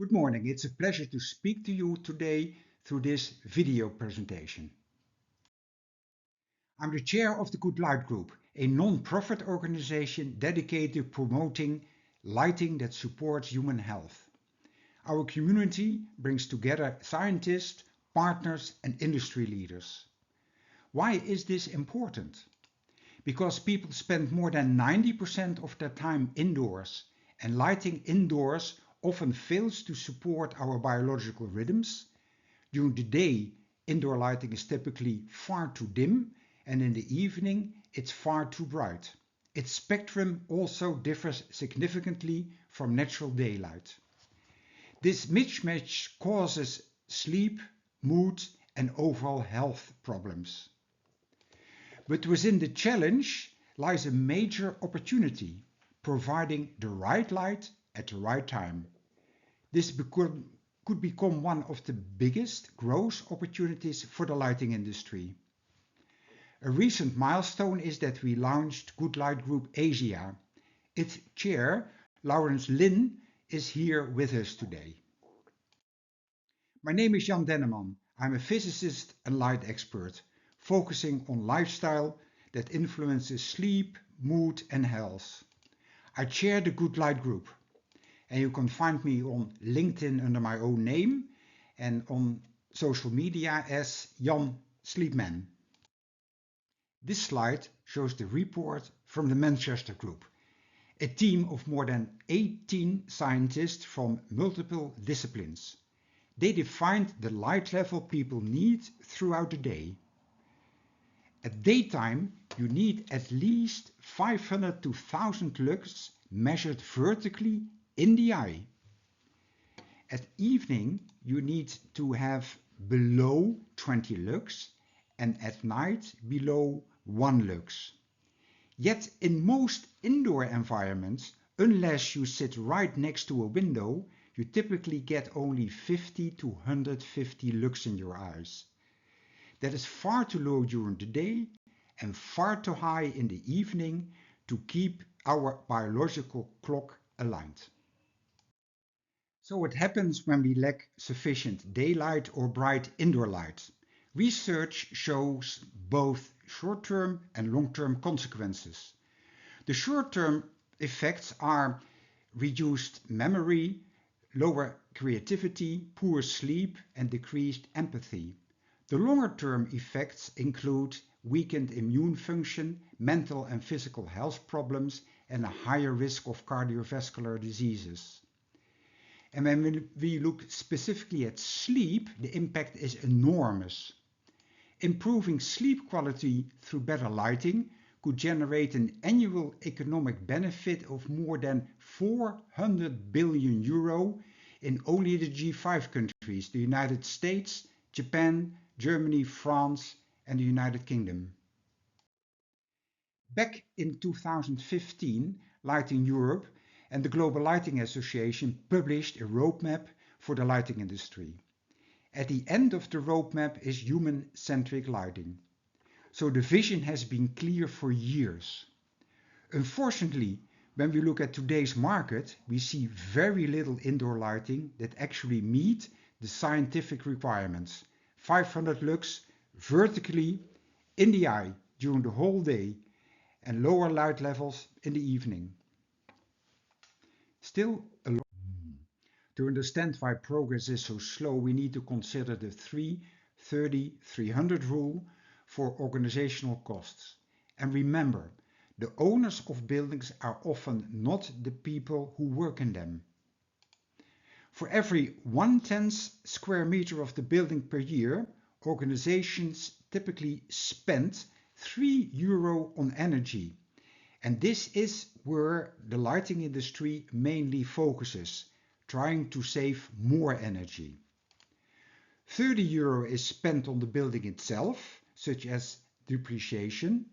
Good morning. It's a pleasure to speak to you today through this video presentation. I'm the chair of the Good Light Group, a non-profit organization dedicated to promoting lighting that supports human health. Our community brings together scientists, partners and industry leaders. Why is this important? Because people spend more than 90% of their time indoors, and lighting indoors often fails to support our biological rhythms. During the day, indoor lighting is typically far too dim, and in the evening it's far too bright. Its spectrum also differs significantly from natural daylight. This mismatch causes sleep, mood and overall health problems. But within the challenge lies a major opportunity, providing the right light at the right time. This could become one of the biggest growth opportunities for the lighting industry. A recent milestone is that we launched Good Light Group Asia. Its chair, Laurens Lin, is here with us today. My name is Jan Denneman. I'm a physicist and light expert, focusing on lifestyle that influences sleep, mood and health. I chair the Good Light Group, and you can find me on LinkedIn under my own name and on social media as Jan Sleepman. This slide shows the report from the Manchester Group, a team of more than 18 scientists from multiple disciplines. They defined the light level people need throughout the day. At daytime, you need at least 500 to 1000 lux measured vertically in the eye. At evening, you need to have below 20 lux and at night below 1 lux. Yet in most indoor environments, unless you sit right next to a window, you typically get only 50 to 150 lux in your eyes. That is far too low during the day and far too high in the evening to keep our biological clock aligned. So what happens when we lack sufficient daylight or bright indoor light? Research shows both short-term and long-term consequences. The short-term effects are reduced memory, lower creativity, poor sleep and decreased empathy. The longer-term effects include weakened immune function, mental and physical health problems and a higher risk of cardiovascular diseases. And when we look specifically at sleep, the impact is enormous. Improving sleep quality through better lighting could generate an annual economic benefit of more than 400 billion euro in only the G5 countries, the United States, Japan, Germany, France and the United Kingdom. Back in 2015, Lighting Europe and the Global Lighting Association published a roadmap for the lighting industry. At the end of the roadmap is human-centric lighting. So the vision has been clear for years. Unfortunately, when we look at today's market, we see very little indoor lighting that actually meet the scientific requirements. 500 lux vertically in the eye during the whole day and lower light levels in the evening. Still a lot. To understand why progress is so slow, we need to consider the 3-30-300 rule for organizational costs. And remember, the owners of buildings are often not the people who work in them. For every 1/10 square meter of the building per year, organizations typically spend €3 on energy. And this is where the lighting industry mainly focuses, trying to save more energy. €30 is spent on the building itself, such as depreciation,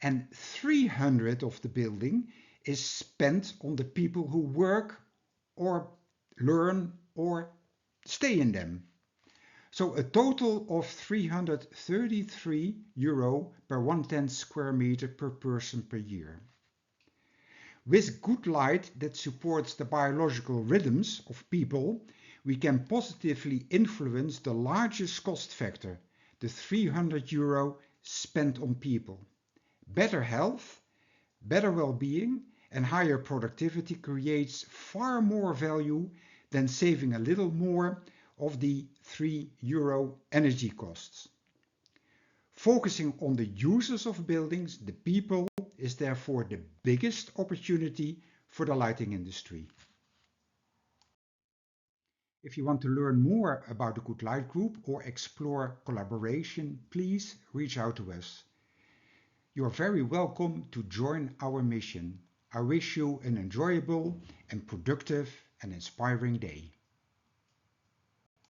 and 300 of the building is spent on the people who work or learn or stay in them. So a total of €333 per 1/10 square meter per person per year. With good light that supports the biological rhythms of people, we can positively influence the largest cost factor, the €300 spent on people. Better health, better well-being and higher productivity creates far more value than saving a little more of the €3 energy costs. Focusing on the users of buildings, the people, is therefore the biggest opportunity for the lighting industry. If you want to learn more about the Good Light Group or explore collaboration, please reach out to us. You are very welcome to join our mission. I wish you an enjoyable and productive and inspiring day.